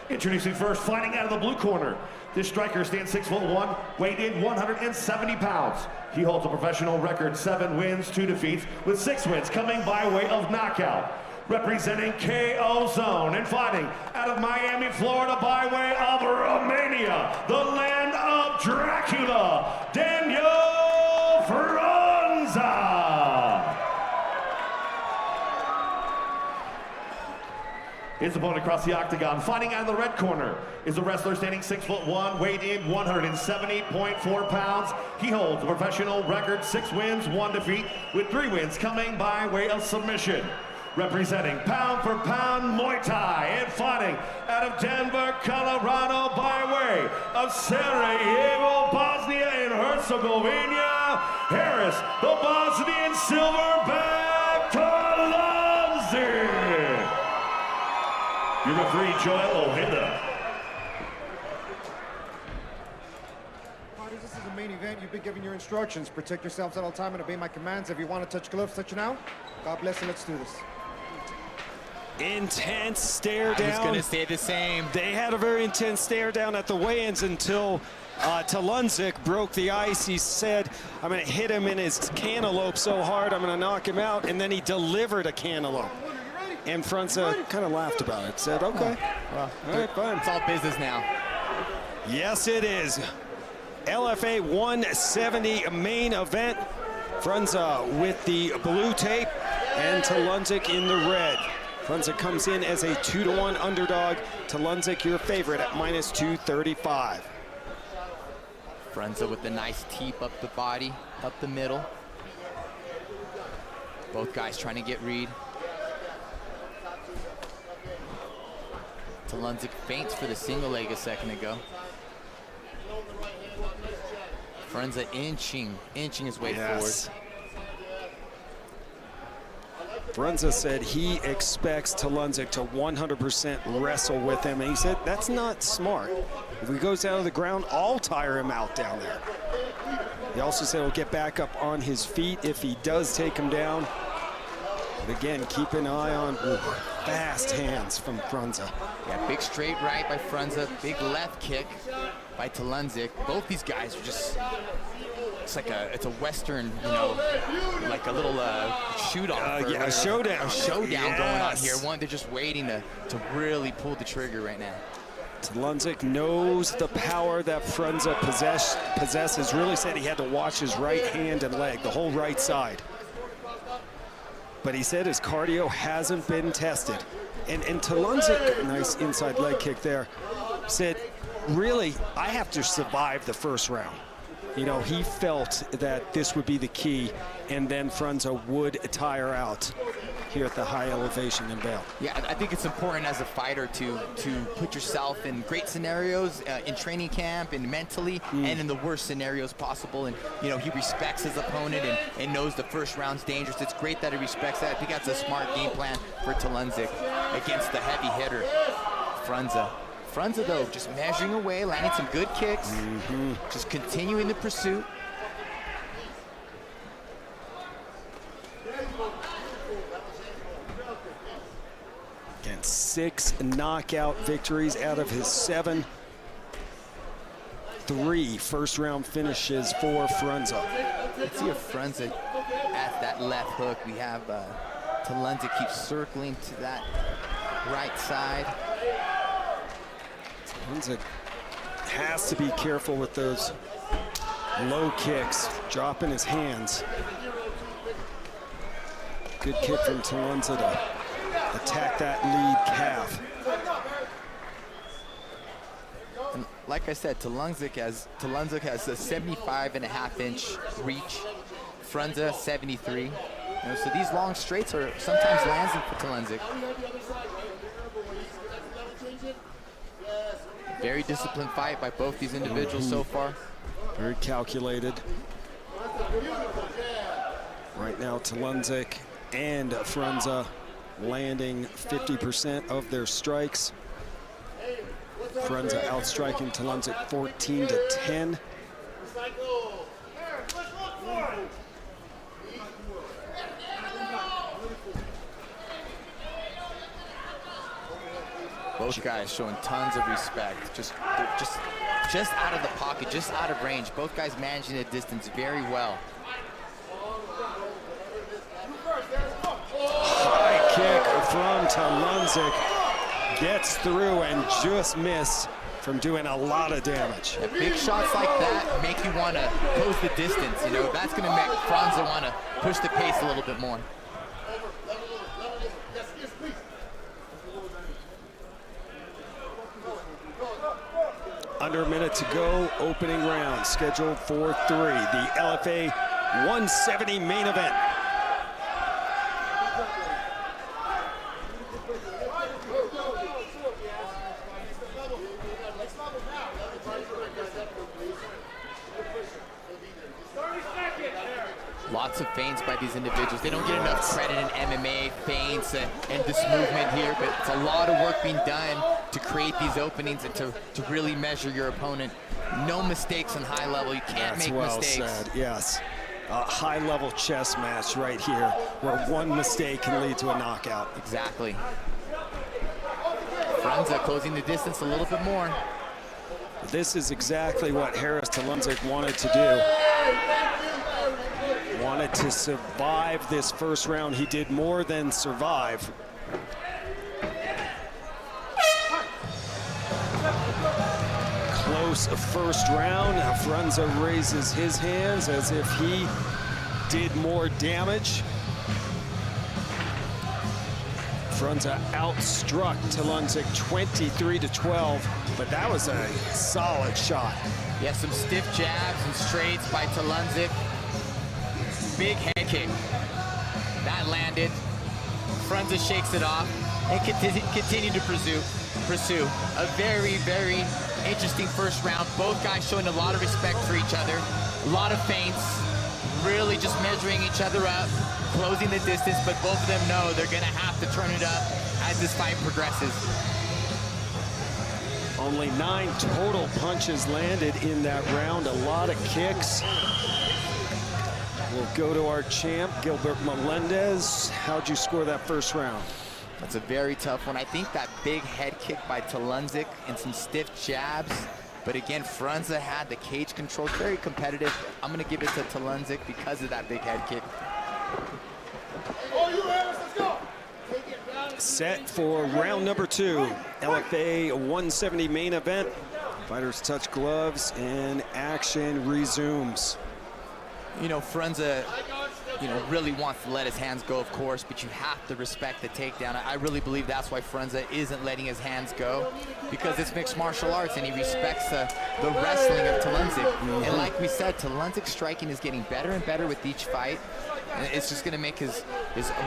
Introducing first, fighting out of the blue corner. This striker stands 6'1", weighed in 170 pounds. He holds a professional record 7 wins, 2 defeats, with 6 wins coming by way of knockout. Representing KO Zone and fighting out of Miami, Florida by way of Romania, the land of Dracula, Daniel Frunza. His opponent across the octagon, fighting out of the red corner, is a wrestler standing 6'1", weighed in 170.4 pounds. He holds a professional record 6 wins, 1 defeat, with 3 wins coming by way of submission. Representing pound for pound Muay Thai and fighting out of Denver, Colorado by way of Sarajevo, Bosnia and Herzegovina, Harris, the Bosnian silverback Talundžić. Your referee, Joel Ojeda. This is a main event. You've been given your instructions. Protect yourselves at all time and obey my commands. If you want to touch gloves, touch it now. God bless you. Let's do this. Intense stare down. I was going to say the same. They had a very intense stare down at the weigh-ins until Talundžić broke the ice. He said, I'm going to hit him in his cantaloupe so hard, I'm going to knock him out. And then he delivered a cantaloupe. And Frunza kind of laughed about it, said, okay, well, all right, fine. It's all business now. Yes, it is. LFA 170 main event. Frunza with the blue tape and Talundžić in the red. Frunza comes in as a 2-to-1 underdog. Talundžić, your favorite, at -235. Frunza with the nice teep up the body, up the middle. Both guys trying to get read. Talundžić feints for the single leg a second ago. Frunza inching his way forward. Frunza said he expects Talundžić to 100% wrestle with him, and he said that's not smart. If he goes out of the ground, I'll tire him out down there. He also said he'll get back up on his feet if he does take him down. But again, keep an eye on fast hands from Frunza. Yeah, big straight right by Frunza, big left kick by Talundžić. Both these guys are just, it's a Western, you know, like a little shoot-off. Yeah, a showdown. A showdown going on here. They're just waiting to really pull the trigger right now. Talundžić knows the power that Frunza possesses. Really said he had to watch his right hand and leg, the whole right side. But he said his cardio hasn't been tested. And Talundžić, nice inside leg kick there, said, really, I have to survive the first round. You know, he felt that this would be the key, and then Frunza would tire out here at the high elevation in Vail. Yeah, I think it's important as a fighter to put yourself in great scenarios in training camp and mentally, and in the worst scenarios possible. And you know, he respects his opponent and knows the first round's dangerous. It's great that he respects that. I think that's a smart game plan for Talundžić against the heavy hitter, Frunza. Frunza, though, just measuring away, landing some good kicks, just continuing the pursuit. Again, 6 knockout victories out of his 7. 3 first-round finishes for Frunza. Let's see if Frunza at that left hook. We have Talundžić keeps circling to that right side. Frunza has to be careful with those low kicks, dropping his hands. Good kick from Talundžić to attack that lead calf. And like I said, Talundžić has a 75.5-inch reach. Frunza 73. You know, so these long straights are sometimes landing for Talundžić. Very disciplined fight by both these individuals so far. Very calculated. Right now, Talundžić and Frunza landing 50% of their strikes. Frunza outstriking Talundžić 14-10. Both guys showing tons of respect. Just out of the pocket, just out of range. Both guys managing the distance very well. High kick from Talundžić. Gets through and just missed from doing a lot of damage. Yeah, big shots like that make you want to close the distance. You know, that's going to make Frunza want to push the pace a little bit more. Under a minute to go, opening round, scheduled for 3. The LFA 170 main event. Lots of feints by these individuals. They don't get enough credit in MMA, feints, and this movement here, but it's a lot of work being done to create these openings and to really measure your opponent. No mistakes on high level. You can't make mistakes. Well said, yes. A high-level chess match right here, where one mistake can lead to a knockout. Exactly. Frunza closing the distance a little bit more. This is exactly what Harris Talundžić wanted to do. Wanted to survive this first round. He did more than survive. Close first round. Frunza raises his hands as if he did more damage. Frunza outstruck Talundžić 23-12, but that was a solid shot. Yeah, some stiff jabs and straights by Talundžić. Big head kick. That landed. Frunza shakes it off and continue to pursue. A very, very interesting first round. Both guys showing a lot of respect for each other. A lot of feints. Really just measuring each other up, closing the distance, but both of them know they're gonna have to turn it up as this fight progresses. Only 9 total punches landed in that round. A lot of kicks. We'll go to our champ, Gilbert Melendez. How'd you score that first round? That's a very tough one. I think that big head kick by Talundžić and some stiff jabs. But again, Frunza had the cage control, very competitive. I'm gonna give it to Talundžić because of that big head kick. Set for round number 2, LFA 170 main event. Fighters touch gloves and action resumes. You know, Frunza, really wants to let his hands go, of course, but you have to respect the takedown. I really believe that's why Frunza isn't letting his hands go, because it's mixed martial arts and he respects the wrestling of Talundžić. And like we said, Talundžić's striking is getting better and better with each fight. And it's just gonna make his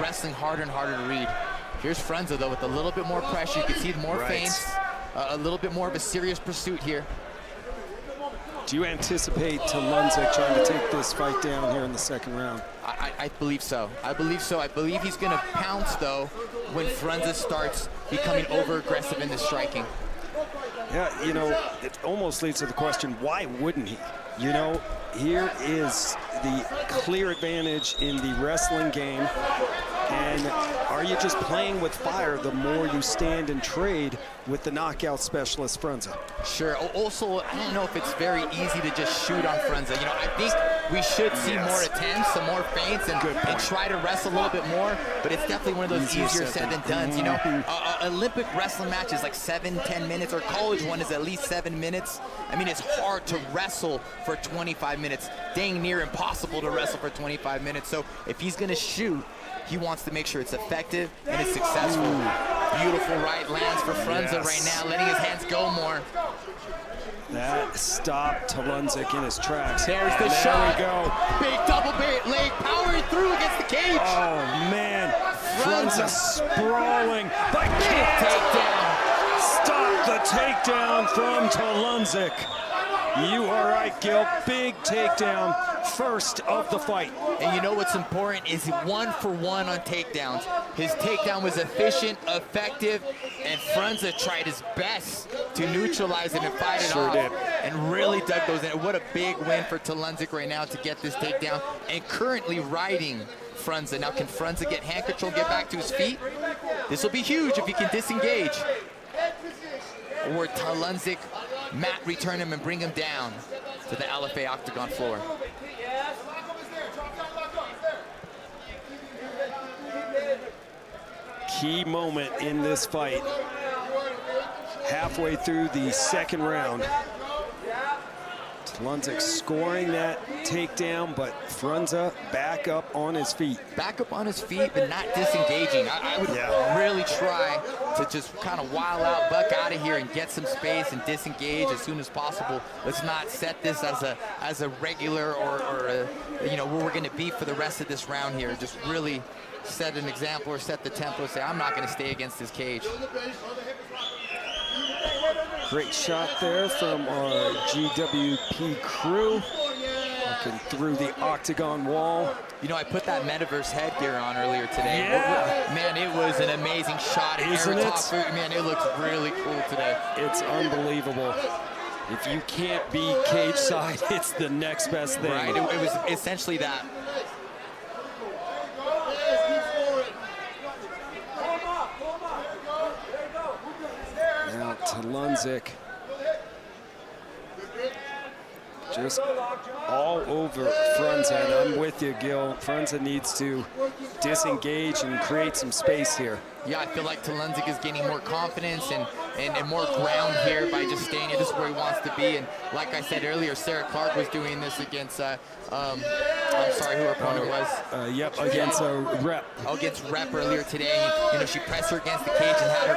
wrestling harder and harder to read. Here's Frunza though with a little bit more pressure. You can see more feints, a little bit more of a serious pursuit here. Do you anticipate Talundžić trying to take this fight down here in the second round? I believe so. I believe so. I believe he's going to pounce, though, when Frunza starts becoming over-aggressive in the striking. Yeah, it almost leads to the question, why wouldn't he? Here is the clear advantage in the wrestling game. And are you just playing with fire the more you stand and trade with the knockout specialist Frunza? Sure. Also, I don't know if it's very easy to just shoot on Frunza. I think we should see more attempts, some more feints, and try to wrestle a little bit more. But it's definitely one of those easier said than done. Olympic wrestling match is like 7-10 minutes, or college one is at least 7 minutes. I mean, it's hard to wrestle for 25 minutes. Dang near impossible to wrestle for 25 minutes. So if he's going to shoot, he wants to make sure it's effective and it's successful. Beautiful right lands for Frunza right now, letting his hands go more. That stopped Talundžić in his tracks. There's the shot. There we go. Big double leg, powering through against the cage. Oh, man. Frunza sprawling. But big takedown. Stop the takedown from Talundžić. You are right, Gil. Big takedown, first of the fight. And you know what's important is 1 for 1 on takedowns. His takedown was efficient, effective, and Frunza tried his best to neutralize it and fight it off. Did. And really dug those in. What a big win for Talundžić right now to get this takedown and currently riding Frunza. Now, can Frunza get hand control, get back to his feet? This will be huge if he can disengage. or Talundžić mat return him and bring him down to the LFA octagon floor. Key moment in this fight. Halfway through the second round. Talundžić scoring that takedown, but Frunza back up on his feet. Back up on his feet, but not disengaging. I would really try to just kind of while out, buck out of here, and get some space and disengage as soon as possible. Let's not set this as a regular or a, you know, where we're going to be for the rest of this round here. Just really set an example or set the tempo. Say, I'm not going to stay against this cage. Great shot there from our GWP crew. Looking through the octagon wall. You know, I put that metaverse headgear on earlier today. Yeah. Man, it was an amazing shot. Isn't it? Man, it looks really cool today. It's unbelievable. If you can't be cage side, it's the next best thing. Right, it was essentially that. Now Talundžić just all over Frunza, and I'm with you, Gil. Frunza needs to disengage and create some space here. Yeah, I feel like Talundžić is gaining more confidence and more ground here by just staying here. This is where he wants to be. And like I said earlier, Sarah Clark was doing this against, I'm sorry who her opponent was. Yep, against a Rep. Oh, against Rep earlier today. You know, she pressed her against the cage and had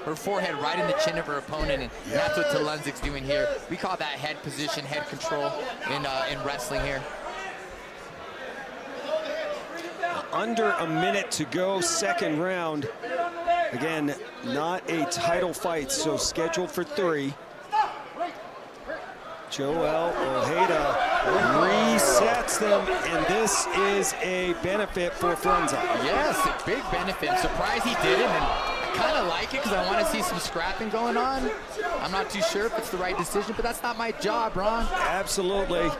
her forehead right in the chin of her opponent, and that's what Talundžić's doing here. We call that head position, head control in wrestling here. Under a minute to go, second round. Again, not a title fight, so scheduled for 3. Joel Ojeda resets them, and this is a benefit for Frunza. Yes, a big benefit. I'm surprised he did it, and I kind of like it because I want to see some scrapping going on. I'm not too sure if it's the right decision, but that's not my job, Ron. Absolutely.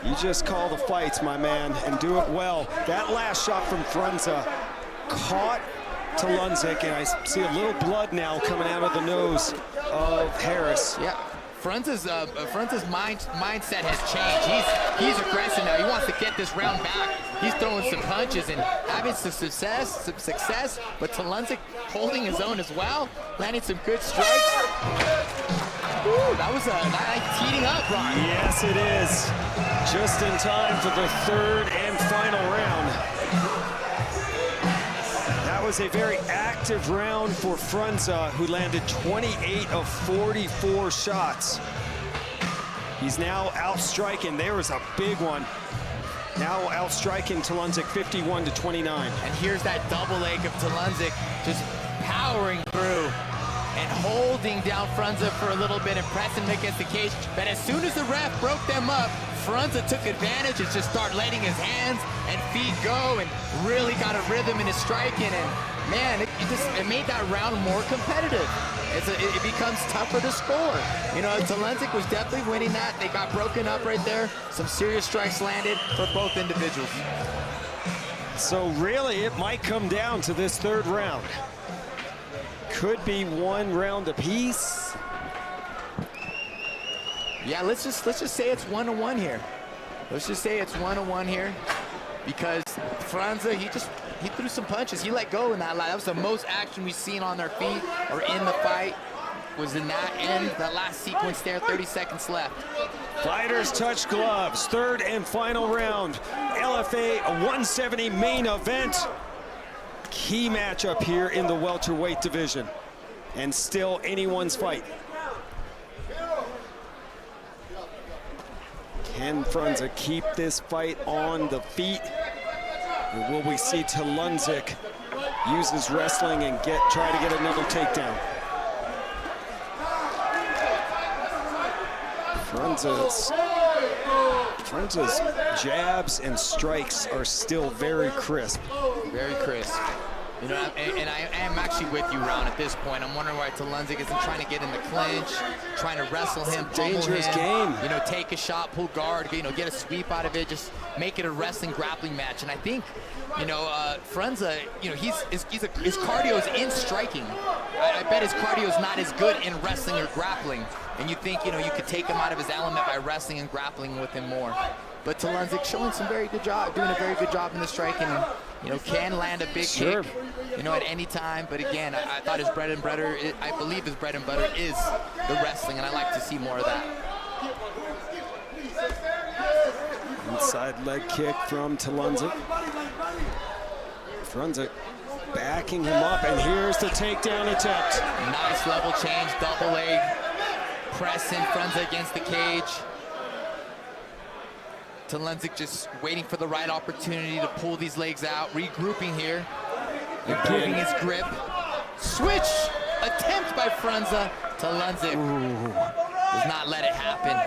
You just call the fights, my man, and do it well. That last shot from Frunza caught Talundžić, and I see a little blood now coming out of the nose of Harris. Yeah. Frunza's mindset has changed. He's aggressive now. He wants to get this round back. He's throwing some punches and having some success. But Talundžić holding his own as well, landing some good strikes. Ooh, that was heating up, Ron. Yes, it is. Just in time for the third and final round. That was a very active round for Frunza, who landed 28 of 44 shots. He's now outstriking. There was a big one. Now outstriking Talundžić 51-29. And here's that double leg of Talundžić just powering through and holding down Frunza for a little bit and pressing him against the cage. But as soon as the ref broke them up, Frunza took advantage and just started letting his hands and feet go and really got a rhythm in his striking. And man, it made that round more competitive. It becomes tougher to score. You know, Talundžić was definitely winning that. They got broken up right there. Some serious strikes landed for both individuals. So really, it might come down to this third round. Could be one round apiece. Yeah, let's just say it's 1-1 here. Let's just say it's 1-1 here, because Frunza, he threw some punches. He let go in that line. That was the most action we've seen on their feet or in the fight. Was in that last sequence there. 30 seconds left. Fighters touch gloves. Third and final round. LFA 170 main event. Key matchup here in the welterweight division, and still anyone's fight. Can Frunza keep this fight on the feet? Or will we see Talundžić use his wrestling and try to get another takedown? Frunza's jabs and strikes are still very crisp. Very crisp. You know, and I am actually with you, Ron, at this point. I'm wondering why Talundžić isn't trying to get in the clinch, trying to wrestle him, pummel dangerous him, game. you know, take a shot, pull guard, you know, get a sweep out of it. Just make it a wrestling grappling match. And I think, you know, Frunza, you know, his cardio is in striking. I bet his cardio is not as good in wrestling or grappling. And you think, you know, you could take him out of his element by wrestling and grappling with him more. But Talundžić showing some very good job, doing a very good job in the striking. You know, can land a big kick, you know, at any time. But again, I thought his bread and butter, I believe his bread and butter is the wrestling, and I like to see more of that. Inside leg kick from Talundžić. Frunza backing him up, and here's the takedown attempt. Nice level change, double leg, pressing Frunza against the cage. Talundžić just waiting for the right opportunity to pull these legs out, regrouping here, improving his grip. Switch attempt by Frunza. Talundžić does not let it happen.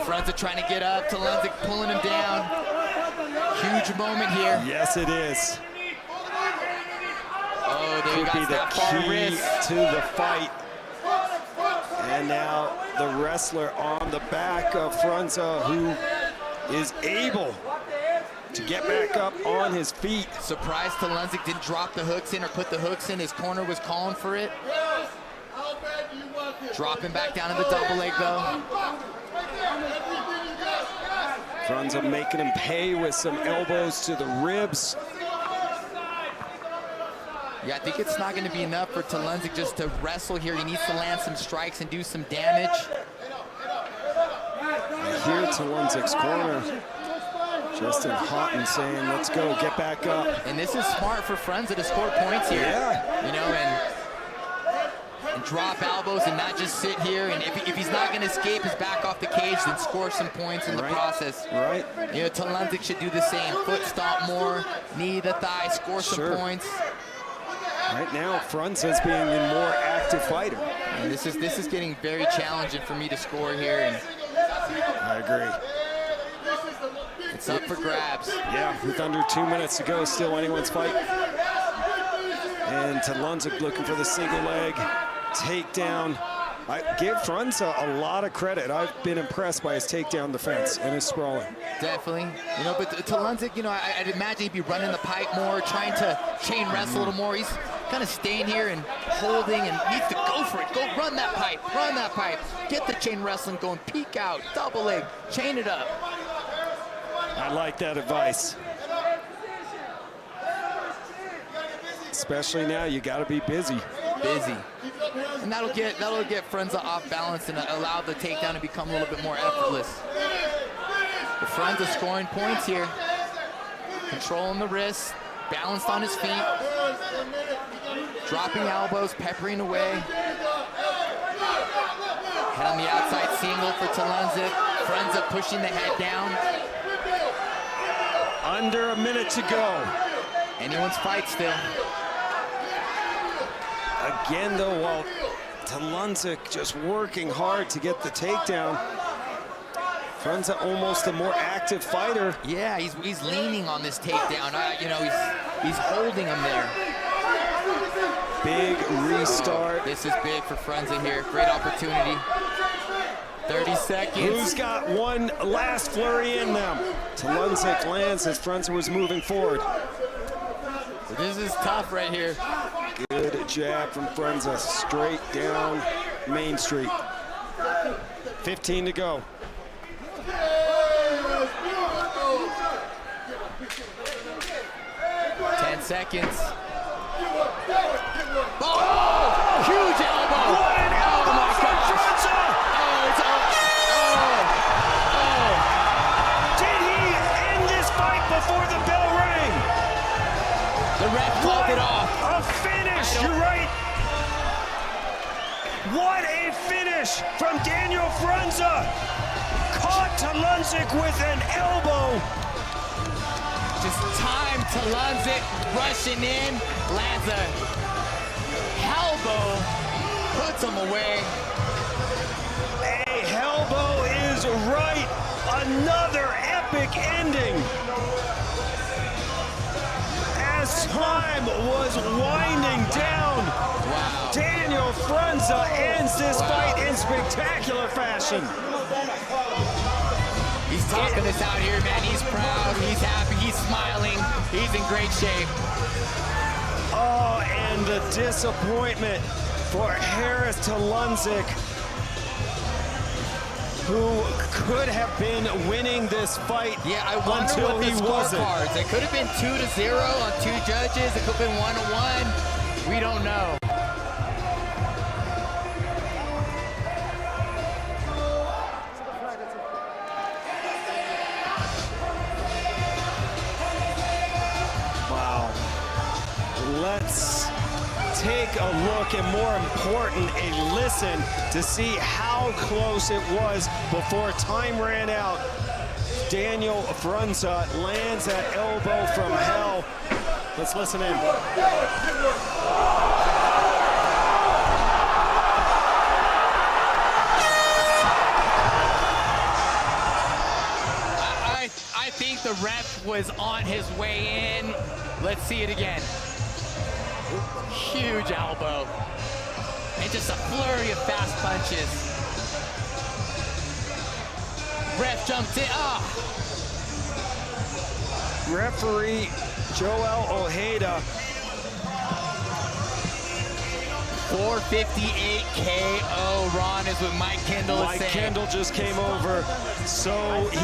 Frunza trying to get up, Talundžić pulling him down. Huge moment here. Yes, it is. Oh, there you Could go. be the key to the fight. And now the wrestler on the back of Frunza, who is able to get back up on his feet. Surprised Talundžić didn't drop the hooks in or put the hooks in. His corner was calling for it. Dropping back down to the double leg though. Frunza making him pay with some elbows to the ribs. Yeah, I think it's not going to be enough for Talundžić just to wrestle here. He needs to land some strikes and do some damage. I hear Talundžić's corner. Justin Houghton saying, let's go, get back up. And this is smart for Frunza to score points here. Yeah. You know, and drop elbows and not just sit here. And if he's not going to escape his back off the cage, then score some points in the process. Right. You know, Talundžić should do the same. Foot stomp more, knee to thigh, score some points. Right now, Frunza's being the more active fighter. And this is getting very challenging for me to score here. And I agree. It's up for grabs. Yeah, with under 2 minutes to go, still anyone's fight. And Talundžić looking for the single leg takedown. I give Frunza a lot of credit. I've been impressed by his takedown defense and his sprawling. Definitely. You know, but Talundžić, you know, I'd imagine he'd be running the pipe more, trying to chain wrestle a little more. He's kind of staying here and holding and needs to go for it. Go run that pipe, run that pipe. Get the chain wrestling going, peek out, double leg, chain it up. I like that advice. Especially now, you got to be busy. Busy. And that'll get Frunza off balance and allow the takedown to become a little bit more effortless. But Frunza scoring points here. Controlling the wrist, balanced on his feet. Dropping elbows, peppering away. Head on the outside single for Talundžić. Frunza pushing the head down. Under a minute to go. Anyone's fight still. Again, though, while Talundžić just working hard to get the takedown, Frunza almost a more active fighter. Yeah, he's leaning on this takedown. You know, he's holding him there. Big restart. This is big for Frunza here. Great opportunity. 30 seconds. Who's got one last flurry in them? Talundžić lands as Frunza was moving forward. This is tough right here. Good jab from Frunza, straight down Main Street. 15 to go. 10 seconds. Oh! Huge elbow! What an elbow from Frunza! Oh, it's all. Did he end this fight before the bell rang? The ref called it off. A finish, you're right. What a finish from Daniel Frunza. Caught Talundžić with an elbow. Just time Talundžić rushing in, lands a elbow, puts him away. A elbow is right. Another epic ending. As time was winding down, Wow. Daniel Frunza ends this fight in spectacular fashion. He's talking this out here, man. He's proud, he's happy, he's smiling, he's in great shape. Oh, and the disappointment for Harris Talundžić, who could have been winning this fight Yeah, I wonder until what the he wasn't. scorecards. It could have been 2-0 on 2 judges. It could have been 1-1. We don't know. Wow. Let's take a look, and more important, a listen to see how close it was before time ran out. Daniel Frunza lands that elbow from hell. Let's listen in. I think the ref was on his way in. Let's see it again. Huge elbow. And just a flurry of fast punches. Ref jumps in. Oh. Referee Joel Ojeda. 458 KO. Ron is what Mike Kendall is Mike saying. Kendall just came over, so he